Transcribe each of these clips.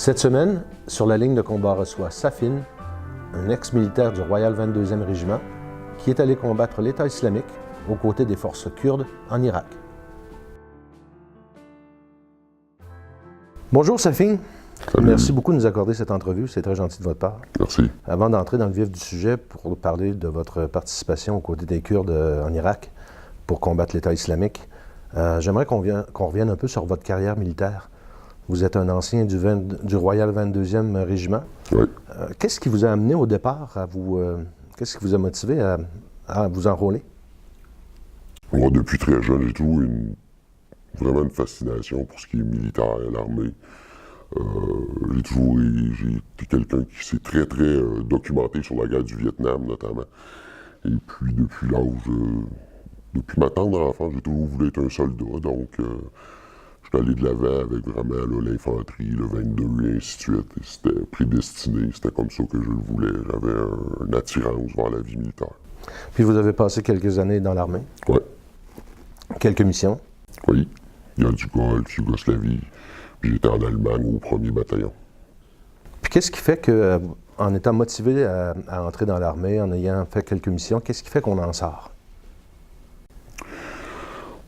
Cette semaine, sur la ligne de combat reçoit Safin, un ex-militaire du Royal 22e Régiment, qui est allé combattre l'État islamique aux côtés des forces kurdes en Irak. Bonjour Safin. Salut. Merci beaucoup de nous accorder cette entrevue, c'est très gentil de votre part. Merci. Avant d'entrer dans le vif du sujet pour parler de votre participation aux côtés des Kurdes en Irak pour combattre l'État islamique, j'aimerais qu'on revienne un peu sur votre carrière militaire. Vous êtes un ancien du Royal 22e Régiment. Oui. Qu'est-ce qui vous a amené au départ à vous... qu'est-ce qui vous a motivé à vous enrôler? Moi, depuis très jeune, j'ai toujours vraiment une fascination pour ce qui est militaire, l'armée. J'ai été quelqu'un qui s'est très documenté sur la guerre du Vietnam, notamment. Et puis, depuis ma tendre enfance, j'ai toujours voulu être un soldat, donc je suis allé de l'avant avec vraiment l'infanterie, le 22 et ainsi de suite. C'était prédestiné, c'était comme ça que je le voulais. J'avais une attirance vers la vie militaire. Puis vous avez passé quelques années dans l'armée? Oui. Quelques missions? Oui. Il y a du Golfe, Yougoslavie. Puis j'étais en Allemagne au 1er bataillon. Puis qu'est-ce qui fait que, en étant motivé à entrer dans l'armée, en ayant fait quelques missions, qu'est-ce qui fait qu'on en sort?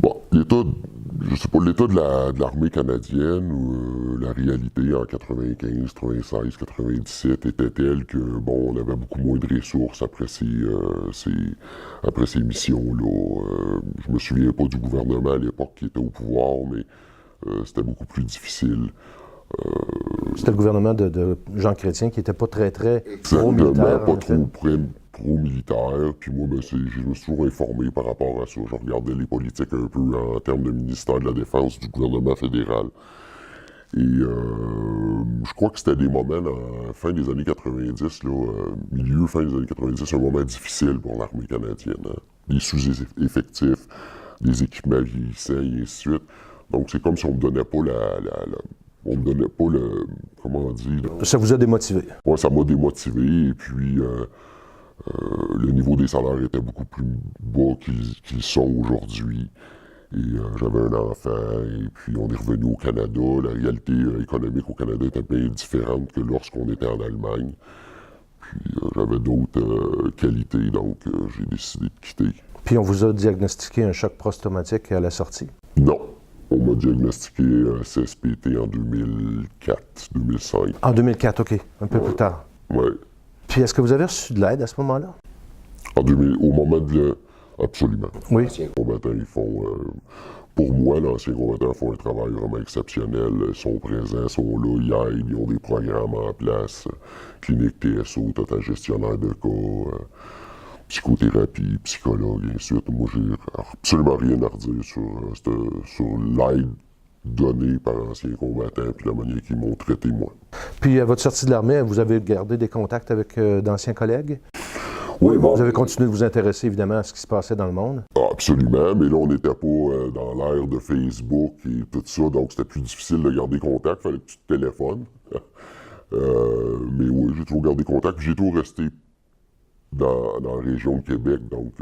Bon, l'état de l'armée canadienne, ou la réalité en 95, 96, 97 était telle que, bon, on avait beaucoup moins de ressources après ces missions-là. Je me souviens pas du gouvernement à l'époque qui était au pouvoir, mais c'était beaucoup plus difficile. C'était le gouvernement de Jean Chrétien qui n'était pas très pro-militaire. Pas trop pro-militaire. Puis moi, je me suis toujours informé par rapport à ça. Je regardais les politiques un peu en termes de ministère de la Défense du gouvernement fédéral. Et je crois que c'était des moments, fin des années 90, fin des années 90, un moment difficile pour l'armée canadienne. Hein. Les sous-effectifs, les équipements vieillissants et ainsi de suite. Donc c'est comme si on me donnait pas on me donnait pas le... Comment on dit? Ça vous a démotivé? Oui, ça m'a démotivé. Et puis, le niveau des salaires était beaucoup plus bas qu'ils sont aujourd'hui. Et j'avais un enfant, et puis on est revenu au Canada. La réalité économique au Canada était bien différente que lorsqu'on était en Allemagne. Puis j'avais d'autres qualités, donc j'ai décidé de quitter. Puis on vous a diagnostiqué un choc post-traumatique à la sortie? Non. On m'a diagnostiqué CSPT en 2004-2005. En 2004, OK. Un peu plus tard. Oui. Puis est-ce que vous avez reçu de l'aide à ce moment-là? Au moment de... Absolument. Oui. Les anciens combattants, ils font... pour moi, les anciens combattants font un travail vraiment exceptionnel. Ils sont présents, ils sont là, ils aident, ils ont des programmes en place. Clinique TSO, total gestionnaire de cas, psychothérapie, psychologue, et ainsi de suite. Moi, j'ai absolument rien à redire sur l'aide donnée par anciens combattants puis la manière qu'ils m'ont traité, moi. Puis à votre sortie de l'armée, vous avez gardé des contacts avec d'anciens collègues? Oui, bon. Vous avez continué de vous intéresser, évidemment, à ce qui se passait dans le monde? Absolument, mais là, on n'était pas dans l'ère de Facebook et tout ça, donc c'était plus difficile de garder contact, il fallait que tu te téléphones. Mais oui, j'ai toujours gardé contact, puis j'ai toujours resté dans la région de Québec, donc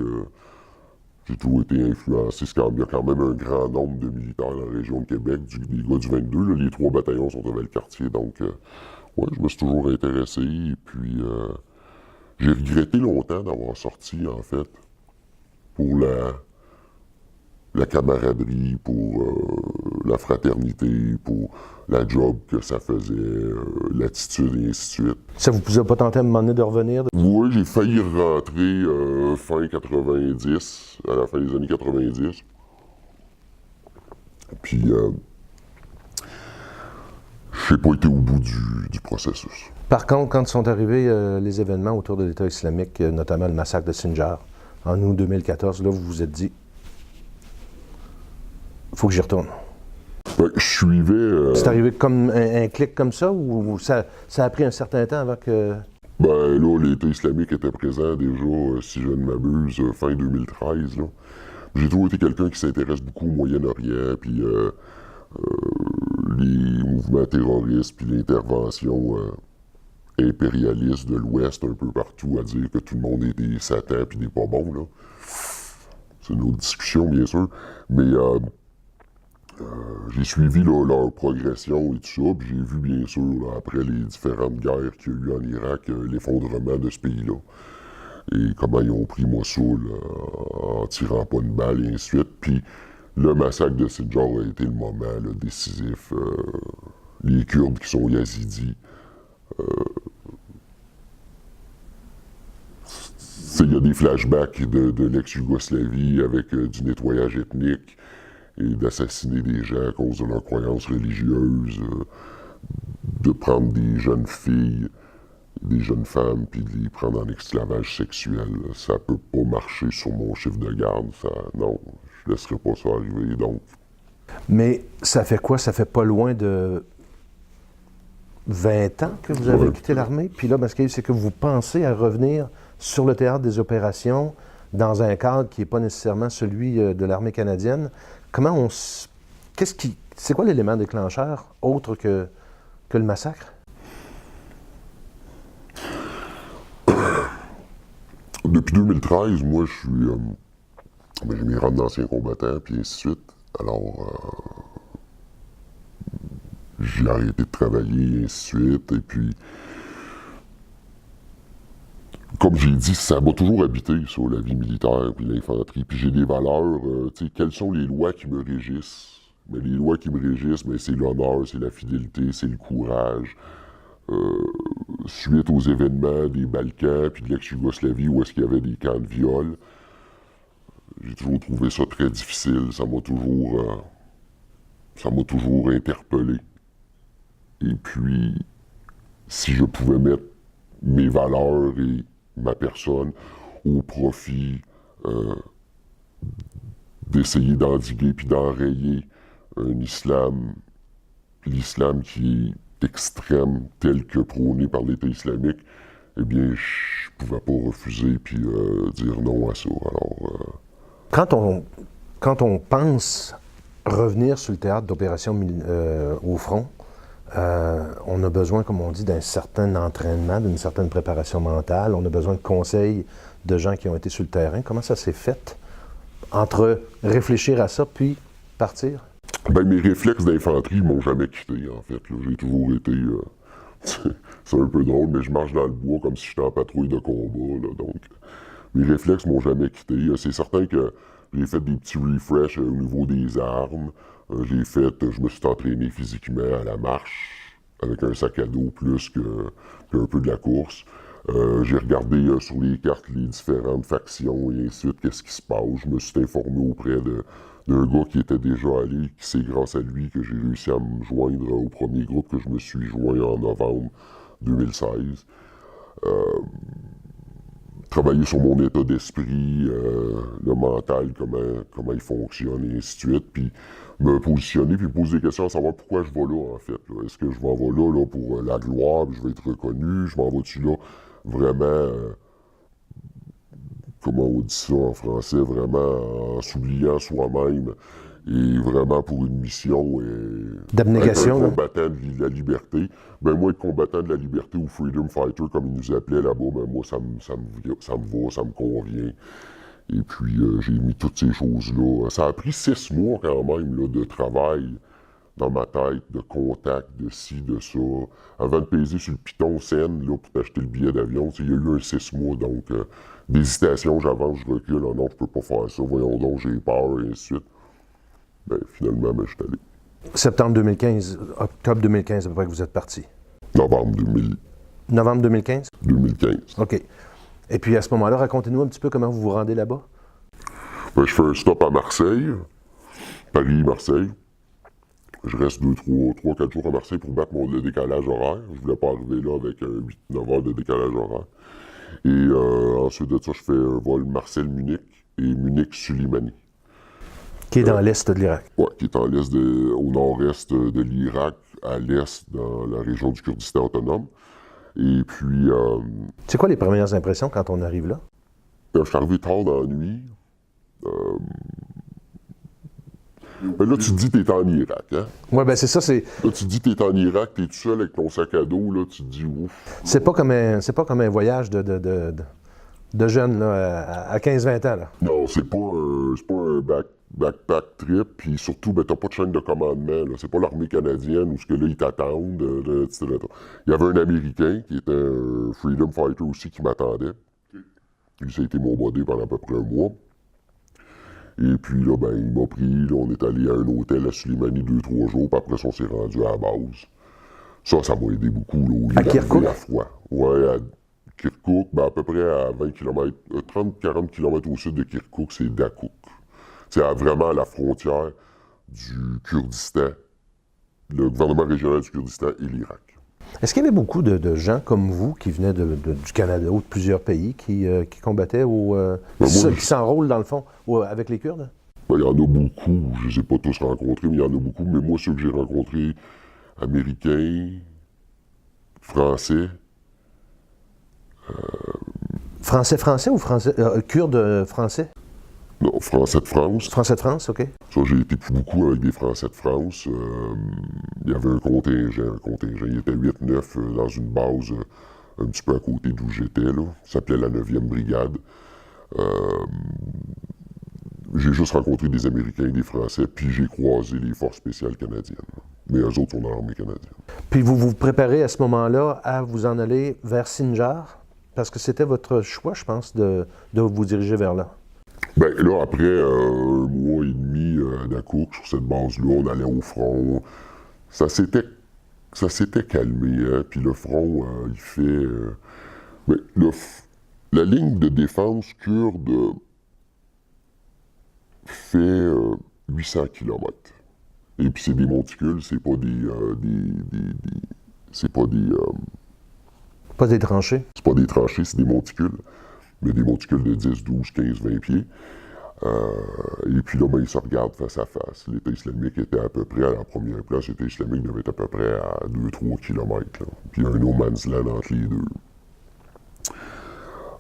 j'ai toujours été influencé. Il y a quand même un grand nombre de militaires dans la région de Québec, des gars du 22, là, les 3 bataillons sont à Valcartier, donc ouais, je me suis toujours intéressé, et puis j'ai regretté longtemps d'avoir sorti, en fait, pour la camaraderie, pour la fraternité, pour la job que ça faisait, l'attitude et ainsi de suite. Ça vous a pas tenté à un moment donné de revenir? Oui, j'ai failli rentrer fin 90, à la fin des années 90. Puis, je n'ai pas été au bout du processus. Par contre, quand sont arrivés les événements autour de l'État islamique, notamment le massacre de Sinjar, en août 2014, là, vous vous êtes dit, il faut que j'y retourne. Ouais, je suivais... C'est arrivé comme un clic comme ça, ou ça a pris un certain temps avant que... Ben là, l'État islamique était présent déjà, si je ne m'abuse, fin 2013. Là. J'ai toujours été quelqu'un qui s'intéresse beaucoup au Moyen-Orient, puis les mouvements terroristes, puis l'intervention impérialiste de l'Ouest un peu partout, à dire que tout le monde est des satans puis des pas bons, là. C'est une autre discussion, bien sûr. Mais J'ai suivi là, leur progression et tout ça, puis j'ai vu bien sûr, là, après les différentes guerres qu'il y a eu en Irak, l'effondrement de ce pays-là. Et comment ils ont pris Mossoul en tirant pas une balle et ainsi de suite. Puis le massacre de Sinjar a été le moment là, décisif. Les Kurdes qui sont yazidis. Il y a des flashbacks de l'ex-Yougoslavie avec du nettoyage ethnique et d'assassiner des gens à cause de leurs croyances religieuses, de prendre des jeunes filles, des jeunes femmes, puis de les prendre en esclavage sexuel. Ça peut pas marcher sur mon chiffre de garde. Non, je laisserai pas ça arriver, donc... Mais ça fait quoi? Ça fait pas loin de 20 ans que vous avez quitté l'armée? Puis là, c'est que vous pensez à revenir sur le théâtre des opérations dans un cadre qui n'est pas nécessairement celui de l'armée canadienne. Comment on... C'est quoi l'élément déclencheur autre que le massacre? Depuis 2013, moi, je suis... j'ai mes rangs d'anciens combattants, puis ainsi de suite. Alors, j'ai arrêté de travailler, et ainsi de suite. Et puis, comme j'ai dit, ça m'a toujours habité, ça, la vie militaire, puis l'infanterie. Puis j'ai des valeurs, tu sais, quelles sont les lois qui me régissent? Mais les lois qui me régissent, c'est l'honneur, c'est la fidélité, c'est le courage. Suite aux événements des Balkans, puis de l'ex-Yougoslavie, où est-ce qu'il y avait des camps de viol, j'ai toujours trouvé ça très difficile. Ça m'a toujours interpellé. Et puis, si je pouvais mettre mes valeurs et ma personne au profit d'essayer d'endiguer puis d'enrayer l'islam qui est extrême tel que prôné par l'État islamique, eh bien, je pouvais pas refuser puis dire non à ça. Alors, Quand on pense revenir sur le théâtre d'opération au front, on a besoin, comme on dit, d'un certain entraînement, d'une certaine préparation mentale. On a besoin de conseils de gens qui ont été sur le terrain. Comment ça s'est fait entre réfléchir à ça puis partir? Ben, mes réflexes d'infanterie m'ont jamais quitté, en fait. J'ai toujours été... c'est un peu drôle, mais je marche dans le bois comme si j'étais en patrouille de combat, là, donc... Mes réflexes m'ont jamais quitté. C'est certain que j'ai fait des petits refreshs au niveau des armes. Je me suis entraîné physiquement à la marche, avec un sac à dos plus qu'un peu de la course. J'ai regardé sur les cartes les différentes factions et ainsi de suite, qu'est-ce qui se passe. Je me suis informé auprès d'un gars qui était déjà allé, qui c'est grâce à lui que j'ai réussi à me joindre au premier groupe que je me suis joint en novembre 2016. Travailler sur mon état d'esprit, le mental, comment il fonctionne, et ainsi de suite, puis me positionner, puis poser des questions à savoir pourquoi je vais là, en fait. Est-ce que je m'en vais là pour la gloire, puis je vais être reconnu, je m'en vais-tu là vraiment, comment on dit ça en français, vraiment en s'oubliant soi-même, et vraiment pour une mission d'abnégation, être un combattant de la liberté. Ben moi, être combattant de la liberté ou freedom fighter, comme ils nous appelaient là-bas, ben moi, ça me va, ça me convient. Et puis, j'ai mis toutes ces choses-là. Ça a pris 6 mois quand même là, de travail dans ma tête, de contact, de ci, de ça. Avant de peser sur le piton scène là, pour t'acheter le billet d'avion, il y a eu un 6 mois, donc d'hésitation, j'avance, je recule, oh non, je peux pas faire ça, voyons donc, j'ai peur, et ainsi de suite. Ben, finalement, je suis allé. Septembre 2015, octobre 2015, à peu près que vous êtes parti. Novembre 2000. Novembre 2015? 2015. OK. Et puis, à ce moment-là, racontez-nous un petit peu comment vous vous rendez là-bas. Ben, je fais un stop à Marseille, Paris-Marseille. Je reste 3-4 jours à Marseille pour battre le décalage horaire. Je voulais pas arriver là avec 8-9 heures de décalage horaire. Et ensuite de ça, je fais un vol Marseille-Munich et Munich-Sulimani. Qui est dans l'est de l'Irak. Oui, qui est au nord-est de l'Irak, à l'est, dans la région du Kurdistan autonome. Et puis... C'est quoi les premières impressions quand on arrive là? Je suis arrivé tard dans la nuit. Ben là, tu te dis que t'es en Irak, hein? Oui, ben c'est ça, c'est... Là, tu te dis que t'es en Irak, t'es tout seul avec ton sac à dos, là, tu te dis ouf. C'est pas comme un voyage de De jeune, là, à 15-20 ans, là. Non, c'est pas un backpack trip, puis surtout, ben, t'as pas de chaîne de commandement, là. C'est pas l'armée canadienne où ce que là, ils t'attendent. Il y avait un Américain qui était un Freedom Fighter aussi qui m'attendait. Lui, ça a été mon body pendant à peu près un mois. Et puis là, ben, il m'a pris, là, on est allé à un hôtel à Sulimani 2-3 jours, puis après ça, on s'est rendu à la base. Ça m'a aidé beaucoup, là, au lieu À Kirkuk? d'arriver à froid. Ouais, à Kirkuk, ben, à peu près à 20 km, 30-40 km au sud de Kirkuk, c'est Dakuk. C'est vraiment à la frontière du Kurdistan, le gouvernement régional du Kurdistan et l'Irak. Est-ce qu'il y avait beaucoup de gens comme vous qui venaient du Canada ou de plusieurs pays qui combattaient ou qui s'enrôlent, dans le fond, avec les Kurdes? Ben, il y en a beaucoup. Je ne les ai pas tous rencontrés, mais il y en a beaucoup. Mais moi, ceux que j'ai rencontrés, Américains, Français. Français ou Kurdes français? Non, Français de France. Français de France, OK. Ça, j'ai été beaucoup avec des Français de France. Il y avait un contingent. Il était 8-9 dans une base un petit peu à côté d'où j'étais, là. Ça s'appelait la 9e brigade. J'ai juste rencontré des Américains et des Français, puis j'ai croisé les forces spéciales canadiennes. Mais eux autres sont dans l'armée canadienne. Puis vous vous préparez à ce moment-là à vous en aller vers Sinjar? Parce que c'était votre choix, je pense, de vous diriger vers là. Ben là, après un mois et demi à Dakuk, sur cette base-là, on allait au front. Ça s'était calmé, hein? Puis le front, il fait... mais la ligne de défense kurde fait 800 km. Et puis c'est des monticules, c'est pas Pas des tranchées? c'est pas des tranchées, c'est des monticules. Mais des monticules de 10, 12, 15, 20 pieds. Et puis là, ben, ils se regardent face à face. L'État islamique était à peu près à la première place. L'État islamique devait être à peu près à 2-3 km. Là. Puis il y a un no man's land entre les deux.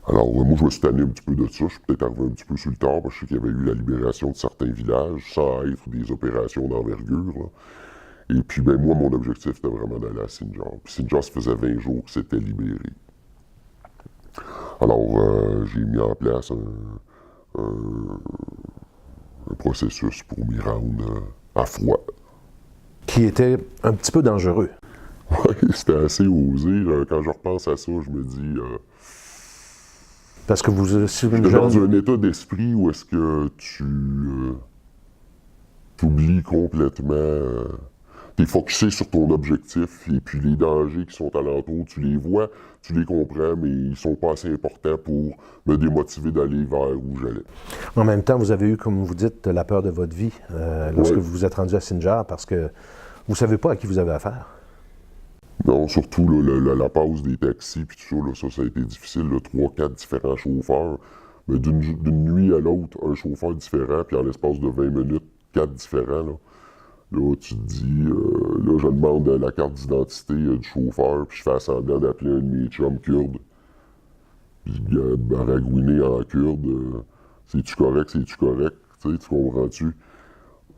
Alors, moi, je me suis tanné un petit peu de ça. Je suis peut-être arrivé un petit peu sur le tard, parce que je sais qu'il y avait eu la libération de certains villages, sans être des opérations d'envergure. Là. Et puis, ben moi, mon objectif, c'était vraiment d'aller à Sinjar. Puis Sinjar, ça faisait 20 jours que c'était libéré. Alors, j'ai mis en place un processus pour m'y rendre à froid. Qui était un petit peu dangereux. Oui, c'était assez osé. Quand je repense à ça, je me dis... Parce que vous... j'étais dans un état d'esprit où est-ce que tu oublies complètement... tu es focusé sur ton objectif, et puis les dangers qui sont alentour, tu les vois, tu les comprends, mais ils sont pas assez importants pour me démotiver d'aller vers où j'allais. En même temps, vous avez eu, comme vous dites, la peur de votre vie lorsque vous vous êtes rendu à Sinjar, parce que vous savez pas à qui vous avez affaire. Non, surtout là, la pause des taxis, puis tout ça, ça a été difficile, 3-4 différents chauffeurs. Mais d'une nuit à l'autre, un chauffeur différent, puis en l'espace de 20 minutes, 4 différents, là. Là, tu te dis, là, je demande la carte d'identité du chauffeur, puis je fais semblant d'appeler un de mes chums kurdes. Puis baragouiner en kurde, c'est-tu correct, tu sais, tu comprends-tu?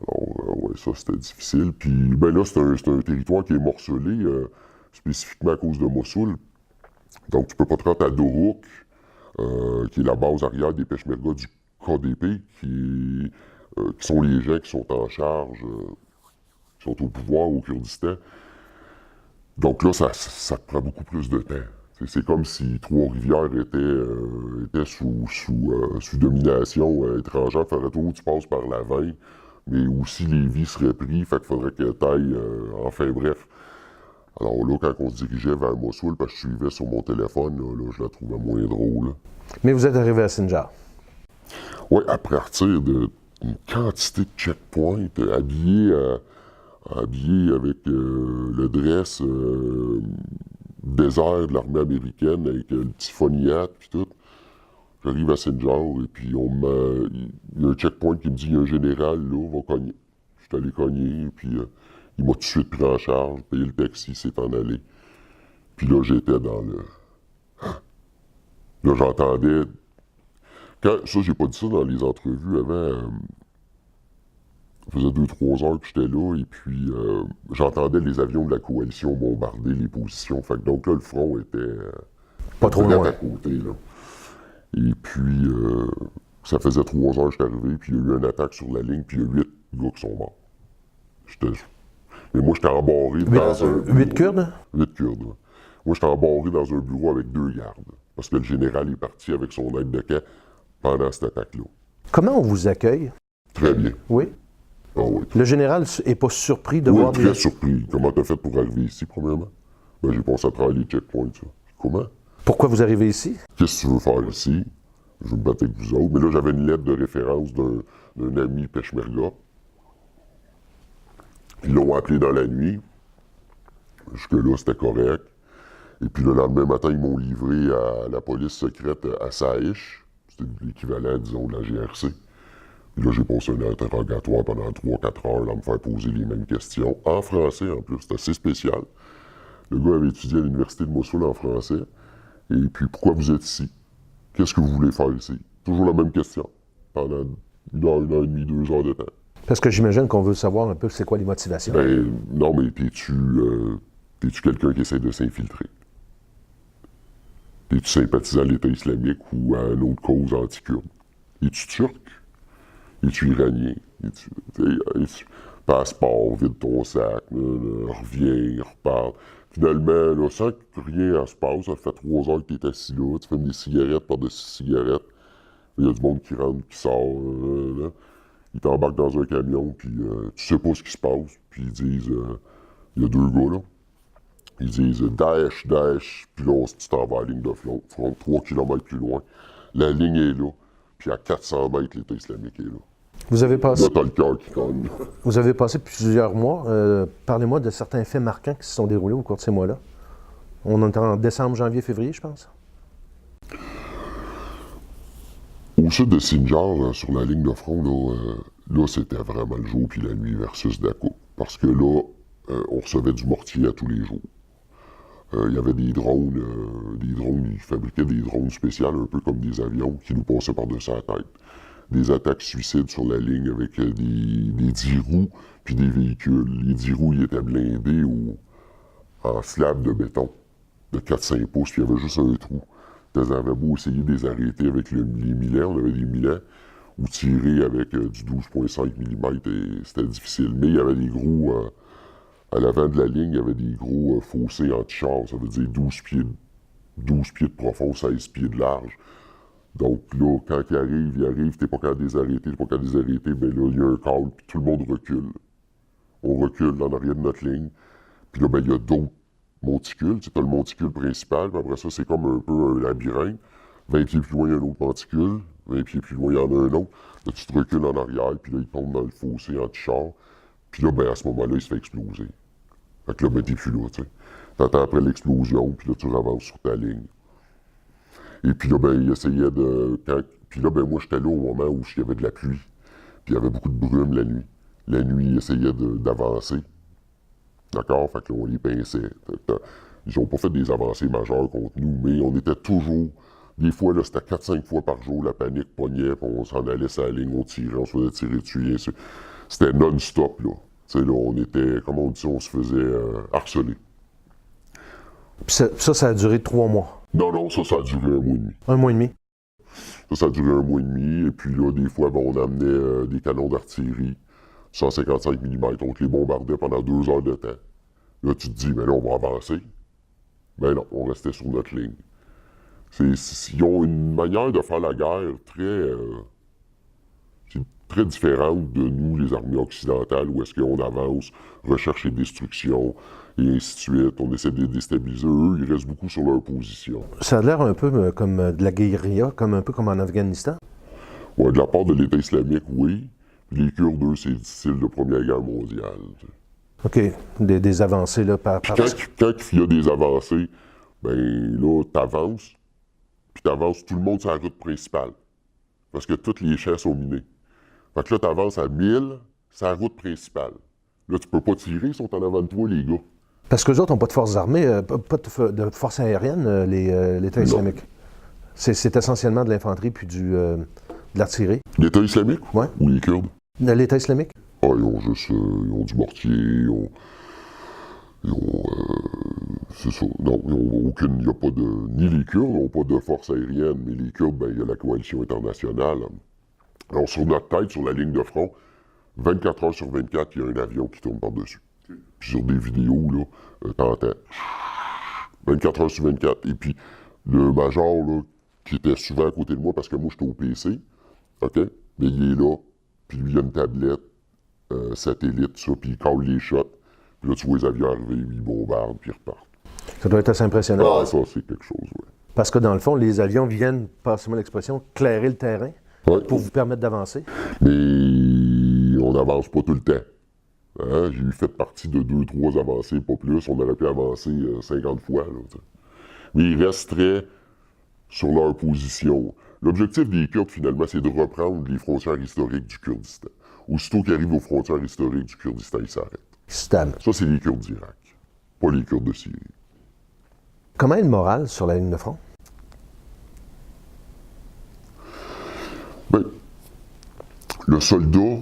Alors, ouais, ça, c'était difficile. Puis, ben là, c'est un territoire qui est morcelé, spécifiquement à cause de Mossoul. Donc, tu peux pas te rendre à Dohuk, qui est la base arrière des Peshmerga du KDP, qui sont les gens qui sont en charge, qui sont au pouvoir au Kurdistan. Donc là, ça te prend beaucoup plus de temps. C'est comme si Trois-Rivières était sous domination étrangère. Il faudrait tout tu passes par la 20, mais aussi les vies seraient pris, fait qu'il faudrait que tu ailles, enfin bref. Alors là, quand on se dirigeait vers Mossoul, parce que je suivais sur mon téléphone, là, je la trouvais moins drôle. Là. Mais vous êtes arrivé à Sinjar. Oui, à partir d'une quantité de checkpoints, habillé avec le dress désert de l'armée américaine, avec le petit phoniat puis tout. J'arrive à Sinjar et puis il y a un checkpoint qui me dit il y a un général là, on va cogner. Je suis allé cogner, puis il m'a tout de suite pris en charge, payé le taxi, s'est en allé. Puis là, j'étais dans le... Là, j'entendais... Ça, j'ai pas dit ça dans les entrevues avant. Ça faisait 2-3 heures que j'étais là, et puis j'entendais les avions de la coalition bombarder les positions. Fait que donc là, le front était... Pas trop loin. À côté, là. Et puis, ça faisait 3 heures que j'étais arrivé, puis il y a eu une attaque sur la ligne, puis il y a 8 gars qui sont morts. Mais moi, j'étais embarré dans un... 8 Kurdes? 8 Kurdes, ouais. Moi, j'étais embarré dans un bureau avec 2 gardes, parce que le général est parti avec son aide de camp pendant cette attaque-là. Comment on vous accueille? Très bien. Oui. Ah oui. Le général n'est pas surpris de Oui, voir très des... surpris. Comment t'as fait pour arriver ici, premièrement? Ben, j'ai pensé à travailler les checkpoints, ça. Comment? Pourquoi vous arrivez ici? Qu'est-ce que tu veux faire ici? Je veux me battre avec vous autres. Mais là, j'avais une lettre de référence d'un ami Peshmerga. Ils l'ont appelé dans la nuit. Jusque-là, c'était correct. Et puis le lendemain matin, ils m'ont livré à la police secrète à Saïch. C'était l'équivalent, disons, de la GRC. Puis là, j'ai passé un interrogatoire pendant 3-4 heures à me faire poser les mêmes questions. En français, en plus. C'était assez spécial. Le gars avait étudié à l'université de Mossoul en français. Et puis, pourquoi vous êtes ici? Qu'est-ce que vous voulez faire ici? Toujours la même question. Pendant 1 heure et demie, 2 heures de temps. Parce que j'imagine qu'on veut savoir un peu c'est quoi les motivations. Ben, non, mais t'es-tu quelqu'un qui essaie de s'infiltrer? Es-tu sympathisant à l'État islamique ou à une autre cause anti-kurde? Es-tu turc? Es-tu iranien? Passeport, vide ton sac, reviens, repars. Finalement, là, sans que rien ne se passe, ça fait 3 heures que tu es assis là, tu fumes des cigarettes par-dessus cigarettes. Il y a du monde qui rentre, qui sort, là. Ils t'embarquent dans un camion, puis tu sais pas ce qui se passe. Puis ils disent, il y a 2 gars là, ils disent Daesh, Daesh, puis là, tu t'en vas à la ligne de front, 3 km plus loin. La ligne est là, puis à 400 mètres, l'État islamique est là. Vous avez passé, Là, t'as le cœur qui cogne. vous avez passé plusieurs mois. Parlez-moi de certains faits marquants qui se sont déroulés au cours de ces mois-là. On est en décembre, janvier, février, je pense. Au sud de Sinjar, sur la ligne de front, là c'était vraiment le jour puis la nuit versus Dako. Parce que là, on recevait du mortier à tous les jours. Il y avait des drones, ils fabriquaient des drones spéciaux, un peu comme des avions, qui nous passaient par-dessus la tête. Des attaques suicides sur la ligne avec des 10 roues puis des véhicules. Les 10 roues, ils étaient blindés en slab de béton de 4-5 pouces, puis il y avait juste un trou. Ils avaient beau essayer de les arrêter avec les milets, on avait des milets, ou tirer avec du 12,5 mm, et c'était difficile. Mais il y avait des gros, à l'avant de la ligne, il y avait des gros fossés anti-chars, ça veut dire 12 pieds de profond, 16 pieds de large. Donc là, quand ils arrivent, t'es pas capable de les arrêter, ben là, il y a un câble, puis tout le monde recule. On recule en arrière de notre ligne, puis là, ben il y a d'autres monticules, tu as le monticule principal, puis après ça, c'est comme un peu un labyrinthe. 20 pieds plus loin, il y a un autre monticule, 20 pieds plus loin, il y en a un autre. Là, tu te recules en arrière, puis là, il tombe dans le fossé anti-char. Puis là, ben à ce moment-là, il se fait exploser. Fait que là, ben t'es plus là, tu sais. T'attends après l'explosion, puis là, tu avances sur ta ligne. Et puis là, ben, il essayait de... Puis là, ben, moi, j'étais là au moment où il y avait de la pluie. Puis il y avait beaucoup de brume la nuit. La nuit, ils essayaient d'avancer. D'accord? Fait que là, on les pinçait. Ils n'ont pas fait des avancées majeures contre nous, mais on était toujours... Des fois, là, c'était 4-5 fois par jour, la panique pognait, puis on s'en allait sur la ligne, on tirait, on se faisait tirer dessus. C'était non-stop, là. Tu sais, là, on était, comme on dit, on se faisait harceler. Puis ça a duré 3 mois. Non, ça a duré 1 mois et demi. 1 mois et demi. Ça a duré 1 mois et demi, et puis là, des fois, ben, on amenait des canons d'artillerie, 155 mm, on les bombardait pendant 2 heures de temps. Là, tu te dis, ben là, on va avancer. Ben non, on restait sur notre ligne. Ils ont une manière de faire la guerre très différente de nous, les armées occidentales, où est-ce qu'on avance, recherche et destruction, et ainsi de suite. On essaie de les déstabiliser. Eux, ils restent beaucoup sur leur position. Ça a l'air un peu comme de la guérilla, un peu comme en Afghanistan. Ouais, de la part de l'État islamique, oui. Puis les Kurdes, eux, c'est le style de Première Guerre mondiale. OK. Des avancées, là, par... Quand il y a des avancées, ben là, t'avances, puis t'avances tout le monde sur la route principale. Parce que tous les champs sont minés. Fait que là, t'avances à 1000, c'est la route principale. Là, tu peux pas tirer, ils sont en avant de toi, les gars. Parce qu'eux autres n'ont pas de forces armées, pas de forces aériennes, l'État islamique. C'est essentiellement de l'infanterie puis de l'artillerie. L'État islamique? Ouais. Ou les Kurdes? L'État islamique? L'État islamique? Ah, ils ont du mortier, ils ont... Tu sais, ils ont pas fait des avancées majeures contre nous, mais on était toujours... Des fois, là, c'était 4-5 fois par jour, la panique pognait, puis on s'en allait sur la ligne, on tirait, on se faisait tirer dessus. C'était non-stop, là. Tu sais, là, on était, comme on dit, on se faisait harceler. C'est ça. Non, il n'y a pas de. Ni les Kurdes n'ont pas de force aérienne, mais les Kurdes, ben, il y a la coalition internationale. Alors, sur notre tête, sur la ligne de front, 24 heures sur 24, il y a un avion qui tourne par-dessus. Puis sur des vidéos, là, t'entends. 24 heures sur 24. Et puis, le major, là, qui était souvent à côté de moi, parce que moi, j'étais au PC, OK? Mais il est là, puis lui, il a une tablette, satellite, ça, puis il cale les shots. Puis là, tu vois les avions arriver, ils bombardent, puis ils repartent. Ça doit être assez impressionnant. Ah, ça, c'est quelque chose, oui. Parce que dans le fond, les avions viennent, passez-moi l'expression, clairer le terrain pour vous permettre d'avancer. Mais on n'avance pas tout le temps. Hein? J'ai fait partie de 2-3 avancées, pas plus. On aurait pu avancer 50 fois. Là, mais ils resteraient sur leur position. L'objectif des Kurdes, finalement, c'est de reprendre les frontières historiques du Kurdistan. Aussitôt qu'ils arrivent aux frontières historiques du Kurdistan, ils s'arrêtent. Ça, c'est les Kurdes d'Irak, pas les Kurdes de Syrie. Comment est le moral sur la ligne de front? Bien, le soldat,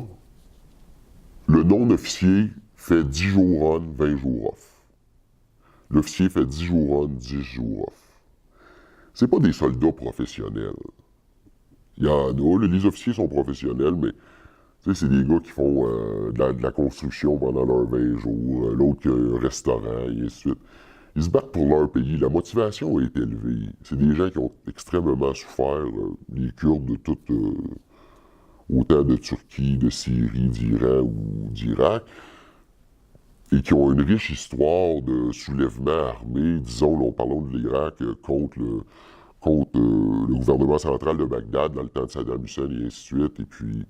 le non-officier fait 10 jours on, 20 jours off. L'officier fait 10 jours on, 10 jours off. C'est pas des soldats professionnels. Il y en a, les officiers sont professionnels, mais c'est des gars qui font de la construction pendant leurs 20 jours, l'autre qui a un restaurant, et ainsi de suite. Ils se battent pour leur pays. La motivation est élevée. C'est des gens qui ont extrêmement souffert, les Kurdes de tout, autant de Turquie, de Syrie, d'Iran ou d'Irak, et qui ont une riche histoire de soulèvement armé, disons, là, parlons de l'Irak, contre le gouvernement central de Bagdad dans le temps de Saddam Hussein et ainsi de suite. Et puis,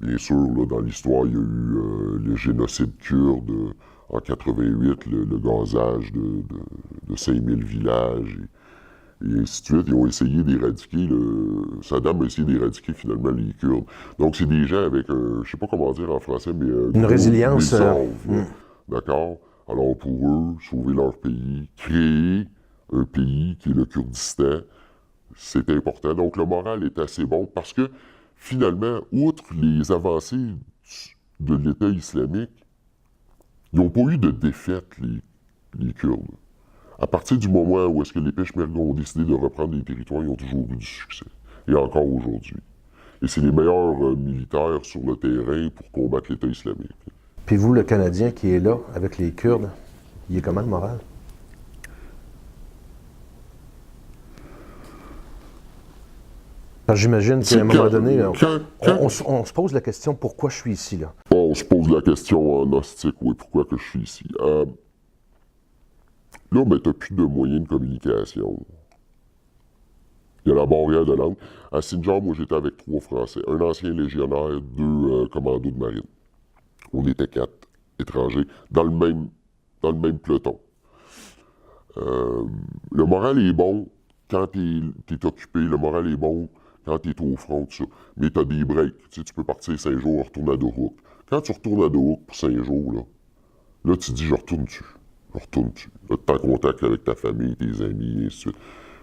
bien sûr, là, dans l'histoire, il y a eu le génocide kurde en 88, le gazage de 5000 villages, et ainsi de suite. Ils ont essayé d'éradiquer, Saddam a essayé d'éradiquer finalement les Kurdes. Donc, c'est des gens avec je sais pas comment dire en français, mais une résilience. D'accord? Alors, pour eux, sauver leur pays, créer un pays qui est le Kurdistan, c'est important. Donc, le moral est assez bon parce que, finalement, outre les avancées de l'État islamique, ils n'ont pas eu de défaite, les Kurdes. À partir du moment où est-ce que les Peshmerga ont décidé de reprendre les territoires, ils ont toujours eu du succès. Et encore aujourd'hui. Et c'est les meilleurs militaires sur le terrain pour combattre l'État islamique. Puis vous, le Canadien qui est là, avec les Kurdes, il est comment le moral? J'imagine qu'à un moment donné, on se pose la question pourquoi je suis ici, là. On se pose la question en gnostique, oui, pourquoi que je suis ici. Là, ben, t'as plus de moyens de communication. Il y a la barrière de langue. À Sinjar, moi, j'étais avec 3 Français. Un ancien légionnaire, 2 commandos de marine. On était 4 étrangers dans le même peloton. Le moral est bon quand t'es occupé. Le moral est bon quand t'es au front, tout ça. Mais t'as des breaks. Tu sais, tu peux partir 5 jours, retourner à Dohuk. Quand tu retournes à Dohuk pour 5 jours, là tu te dis, je retourne-tu. Là, t'es en contact avec ta famille, tes amis, et ainsi de suite.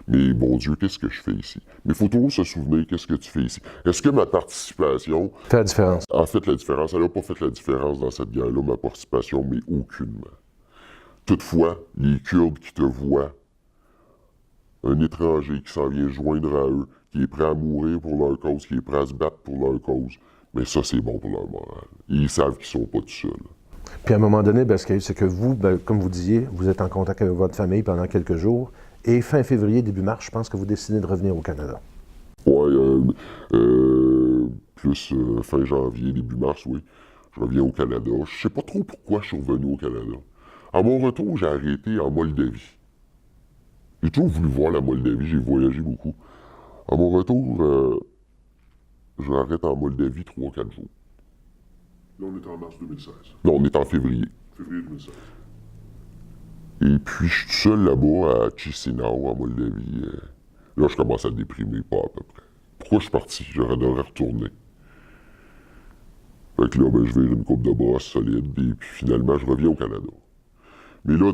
Mais bon Dieu, qu'est-ce que je fais ici? Mais il faut toujours se souvenir, qu'est-ce que tu fais ici? Est-ce que ma participation fait la différence? A fait la différence? Elle n'a pas fait la différence dans cette guerre-là, ma participation, mais aucunement. Toutefois, les Kurdes qui te voient, un étranger qui s'en vient joindre à eux, qui est prêt à mourir pour leur cause, qui est prêt à se battre pour leur cause, mais ça, c'est bon pour leur moral. Ils savent qu'ils ne sont pas tout seuls. Puis à un moment donné, ce qu'il y a eu, c'est que vous, comme vous disiez, vous êtes en contact avec votre famille pendant quelques jours, et fin février, début mars, je pense que vous décidez de revenir au Canada. Oui, plus fin janvier, début mars, oui. Je reviens au Canada. Je sais pas trop pourquoi je suis revenu au Canada. À mon retour, j'ai arrêté en Moldavie. J'ai toujours voulu voir la Moldavie, j'ai voyagé beaucoup. À mon retour, je m'arrête en Moldavie 3-4 jours. Là, on est en mars 2016. Non, on est en février. Février 2016. Et puis, je suis tout seul là-bas à Chisinau, en Moldavie. Là, je commence à déprimer, pas à peu près. Pourquoi je suis parti? J'aurais adoré retourner. Fait que là, je vais une coupe de brosse solide, et puis finalement, je reviens au Canada. Mais là,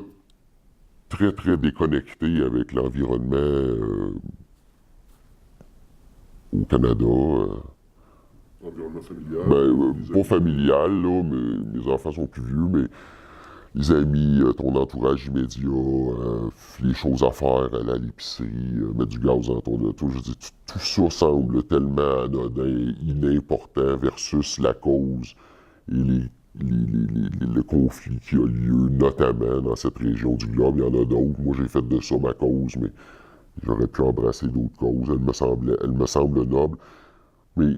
très, très déconnecté avec l'environnement au Canada. Environnement familial? Pas familial, là, mais mes enfants sont plus vieux, mais les amis, ton entourage immédiat, les choses à faire, aller à l'épicerie, mettre du gaz dans ton auto. Je dis, tout ça semble tellement anodin, inimportant versus la cause et le conflit qui a lieu, notamment dans cette région du globe. Il y en a d'autres. Moi, j'ai fait de ça ma cause, mais j'aurais pu embrasser d'autres causes. Elle me semble noble. Mais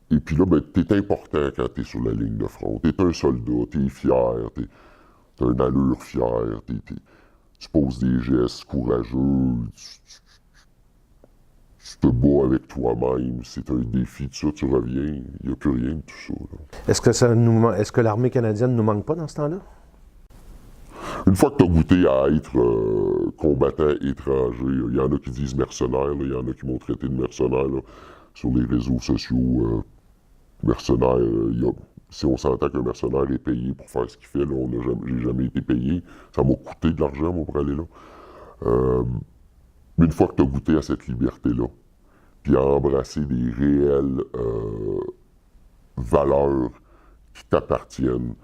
et puis là, ben, t'es important quand t'es sur la ligne de front. T'es un soldat, t'es fier, t'as une allure fière, tu poses des gestes courageux, tu te bats avec toi-même, c'est un défi, tout ça, tu reviens, il n'y a plus rien de tout ça. Là. Est-ce que l'armée canadienne ne nous manque pas dans ce temps-là? Une fois que tu as goûté à être combattant étranger, il y en a qui disent mercenaire, il y en a qui m'ont traité de mercenaire là, sur les réseaux sociaux. Mercenaire, si on s'entend qu'un mercenaire est payé pour faire ce qu'il fait, là, j'ai jamais été payé. Ça m'a coûté de l'argent, moi, pour aller là. Mais une fois que tu as goûté à cette liberté-là, puis à embrasser des réelles valeurs qui t'appartiennent,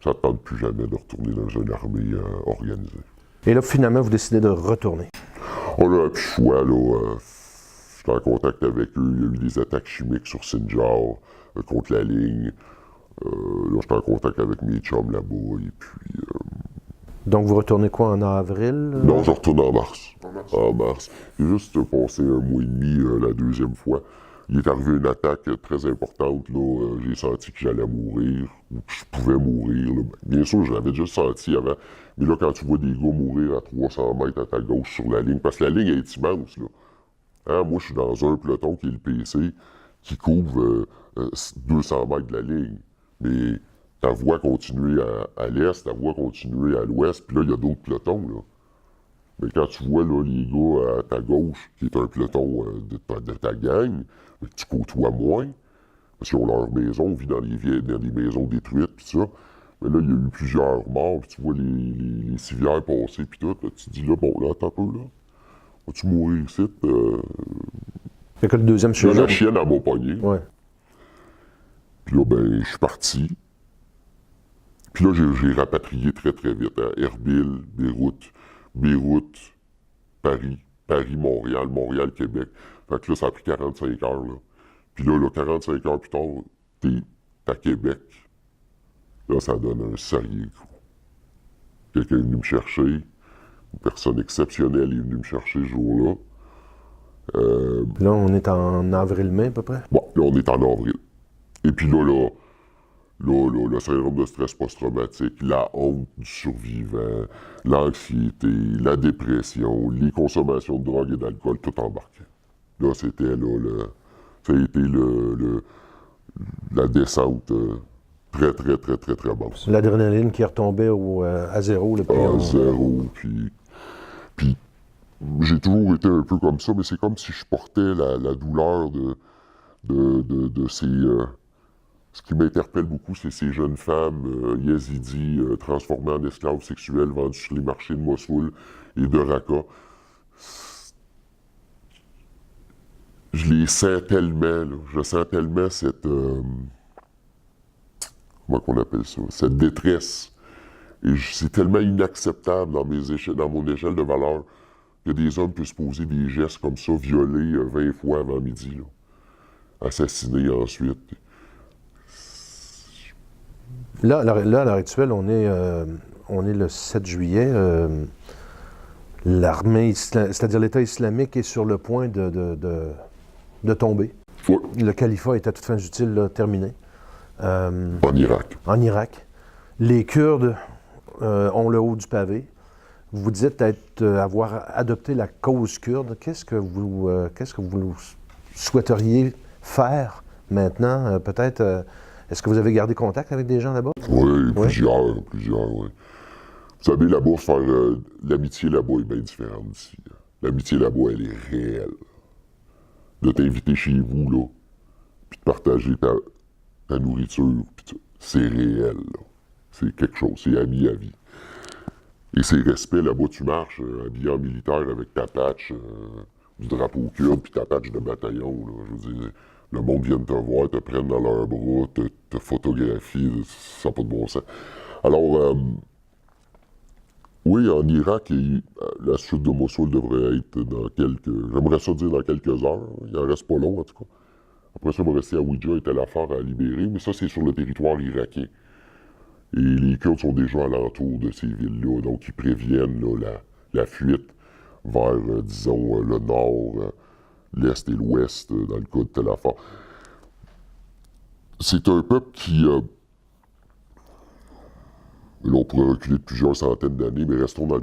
ça ne te tente plus jamais de retourner dans une armée organisée. Et là, finalement, vous décidez de retourner. On a plus le choix, là. J'étais en contact avec eux. Il y a eu des attaques chimiques sur Sinjar contre la ligne. Là, j'étais en contact avec mes chums là-bas. Et puis. Donc, vous retournez quoi, en avril? Non, je retourne en mars. En mars. En mars. J'ai juste passé un mois et demi la deuxième fois. Il est arrivé une attaque très importante. Là, j'ai senti que j'allais mourir, ou que je pouvais mourir. Là. Bien sûr, je l'avais déjà senti avant. Mais là, quand tu vois des gars mourir à 300 mètres à ta gauche sur la ligne, parce que la ligne est immense, là. Hein, moi, je suis dans un peloton qui est le PC, qui couvre 200 mètres de la ligne. Mais ta voie continue à l'est, ta voie continue à l'ouest, puis là, il y a d'autres pelotons, là. Mais quand tu vois là, les gars à ta gauche, qui est un peloton de ta gang, mais que tu côtoies moins, parce qu'ils ont leur maison, on vit dans des maisons détruites, puis ça. Mais là, il y a eu plusieurs morts, puis tu vois les civières passer, puis tout. Là, tu te dis, là, bon, là, attends un peu, là. Vas-tu mourir ici? Fait que le deuxième Là, sujet. la chienne, elle m'a pogné. Ouais. Puis là, ben, je suis parti. Puis là, j'ai rapatrié très, très vite. Hein. Erbil, Beyrouth, Paris, Montréal, Québec. Fait que là, ça a pris 45 heures, là. Puis là, 45 heures plus tard, t'es à Québec. Là, ça donne un sérieux coup. Quelqu'un est venu me chercher. Une personne exceptionnelle est venue me chercher ce jour-là. Là, on est en avril-mai, à peu près. Bon, là, on est en avril. Et puis là, le syndrome de stress post-traumatique, la honte du survivant, l'anxiété, la dépression, les consommations de drogue et d'alcool, tout embarqué. Là, c'était ça a été la descente très, très, très, très, très basse. L'adrénaline qui retombait à zéro. Là, À zéro, puis j'ai toujours été un peu comme ça, mais c'est comme si je portais la douleur de ces... ce qui m'interpelle beaucoup, c'est ces jeunes femmes yézidis transformées en esclaves sexuels vendues sur les marchés de Mossoul et de Raqqa. Je les sens tellement, là. Je sens tellement cette... comment qu'on appelle ça? Cette détresse. Et c'est tellement inacceptable dans mon échelle de valeur que des hommes puissent poser des gestes comme ça, violer 20 fois avant midi, là. Assassiner ensuite. Là, à l'heure actuelle, on est le 7 juillet. L'armée, c'est-à-dire l'État islamique, est sur le point de tomber. Ouais. Le califat est à toute fin utile là, terminé. En Irak. En Irak. Les Kurdes ont le haut du pavé. Vous dites avoir adopté la cause kurde. Qu'est-ce que vous souhaiteriez faire maintenant? Peut-être, est-ce que vous avez gardé contact avec des gens là-bas? Oui, plusieurs, oui. Vous savez, là-bas, faire l'amitié là-bas est bien différente d'ici. L'amitié là-bas, elle est réelle. De t'inviter chez vous, là, puis de partager ta nourriture, puis c'est réel, là. C'est quelque chose, c'est ami à vie. Et c'est respect, là-bas, tu marches habillé en militaire avec ta patch du drapeau kurde, puis ta patch de bataillon, là. Je veux dire, le monde vient te voir, te prennent dans leurs bras, te photographient, ça n'a pas de bon sens. Alors, oui, en Irak, la chute de Mossoul devrait être dans j'aimerais ça dire dans quelques heures. Il en reste pas long, en tout cas. Après ça, il va rester à Ouidja et Tel Afar à libérer, mais ça, c'est sur le territoire irakien. Et les Kurdes sont déjà alentour de ces villes-là, donc ils préviennent là, la fuite vers, disons, le nord, l'est et l'ouest, dans le cas de Tel Afar. C'est un peuple qui... là, on pourrait reculer de plusieurs centaines d'années, mais restons dans le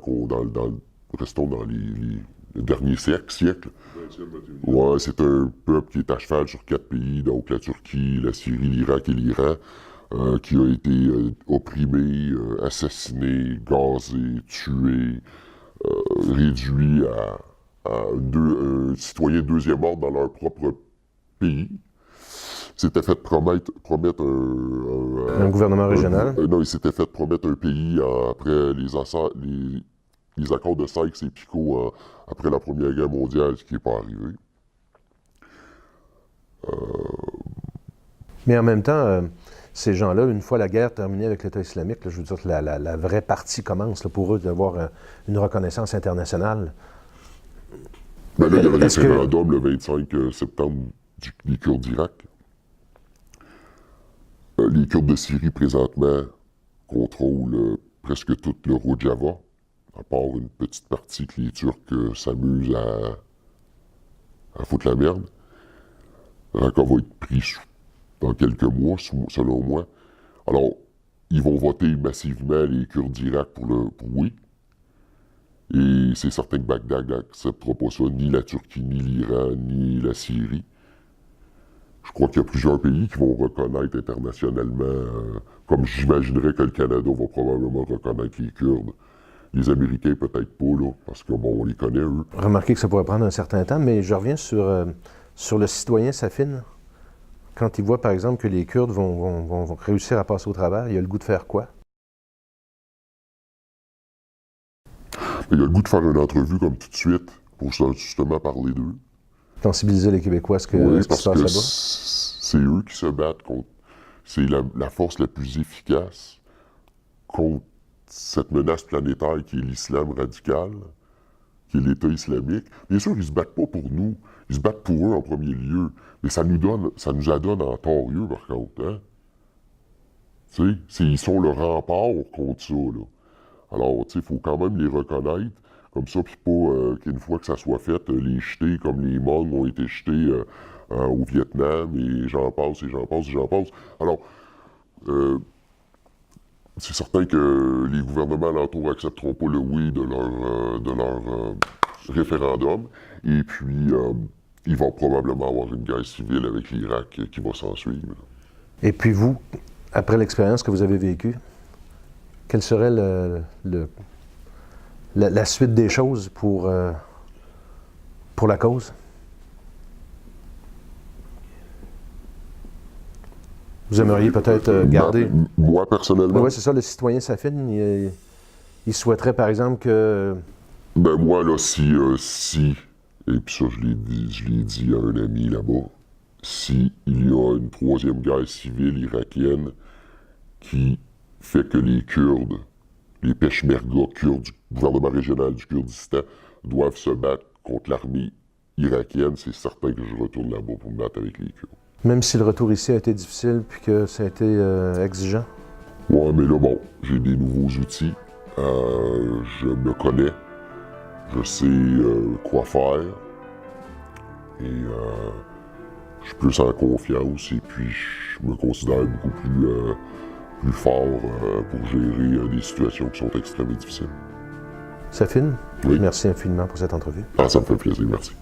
dernier siècle. 20e, 21e. Ouais, c'est un peuple qui est à cheval sur 4 pays, donc la Turquie, la Syrie, l'Irak et l'Iran, qui a été opprimé, assassiné, gazé, tué, réduit à un citoyen deuxième ordre dans leur propre pays. S'était fait promettre Un gouvernement régional. non, il s'était fait promettre un pays après les accords de Sykes et Picot après la Première Guerre mondiale, ce qui n'est pas arrivé. Mais en même temps, ces gens-là, une fois la guerre terminée avec l'État islamique, là, je veux dire que la vraie partie commence là, pour eux d'avoir une reconnaissance internationale. Ben là, il y a le Est-ce que- référendum le 25 septembre des Kurdes d'Irak. Les Kurdes de Syrie, présentement, contrôlent presque tout le Rojava, à part une petite partie que les Turcs s'amusent à foutre la merde. Raqqa va être pris dans quelques mois, selon moi. Alors, ils vont voter massivement, les Kurdes d'Irak, pour oui. Et c'est certain que Bagdad n'acceptera pas ça, ni la Turquie, ni l'Iran, ni la Syrie. Je crois qu'il y a plusieurs pays qui vont reconnaître internationalement, comme j'imaginerais que le Canada va probablement reconnaître les Kurdes. Les Américains, peut-être pas, là, parce que, bon, on les connaît, eux. Remarquez que ça pourrait prendre un certain temps, mais je reviens sur le citoyen Safin. Quand il voit, par exemple, que les Kurdes vont réussir à passer au travers, il a le goût de faire quoi? Il a le goût de faire une entrevue comme tout de suite, pour justement parler d'eux. Sensibiliser les Québécois à ce qui Oui, se parce passe que là-bas? c'est eux qui se battent contre... C'est la force la plus efficace contre cette menace planétaire qui est l'islam radical, qui est l'État islamique. Bien sûr, ils se battent pas pour nous, ils se battent pour eux en premier lieu, mais ça nous adonne en torieux, par contre, hein? Tu sais, ils sont le rempart contre ça, là. Alors, tu sais, il faut quand même les reconnaître, comme ça, puis pas qu'une fois que ça soit fait, les jeter comme les Hmong ont été jetés au Vietnam, et j'en passe, et j'en passe, et j'en passe. Alors, c'est certain que les gouvernements alentours n'accepteront pas le oui de leur référendum, et puis ils vont probablement avoir une guerre civile avec l'Irak qui va s'en suivre. Et puis vous, après l'expérience que vous avez vécue, quelle serait la suite des choses pour la cause? Vous aimeriez peut-être garder... Moi, personnellement, Oui, c'est ça, le citoyen Safin, il souhaiterait, par exemple, que... ben moi, là, si, et puis ça, je l'ai dit à un ami là-bas, si il y a une troisième guerre civile irakienne qui fait que les Kurdes, les Peshmerga kurdes du gouvernement régional du Kurdistan doivent se battre contre l'armée irakienne, c'est certain que je retourne là-bas pour me battre avec les Kurdes. Même si le retour ici a été difficile puis que ça a été exigeant? Ouais, mais là, bon, j'ai des nouveaux outils, je me connais, je sais quoi faire, et je suis plus en confiance, et puis je me considère beaucoup plus fort pour gérer des situations qui sont extrêmement difficiles. Safin, Oui. merci infiniment pour cette entrevue. Ah, ça me fait plaisir, merci.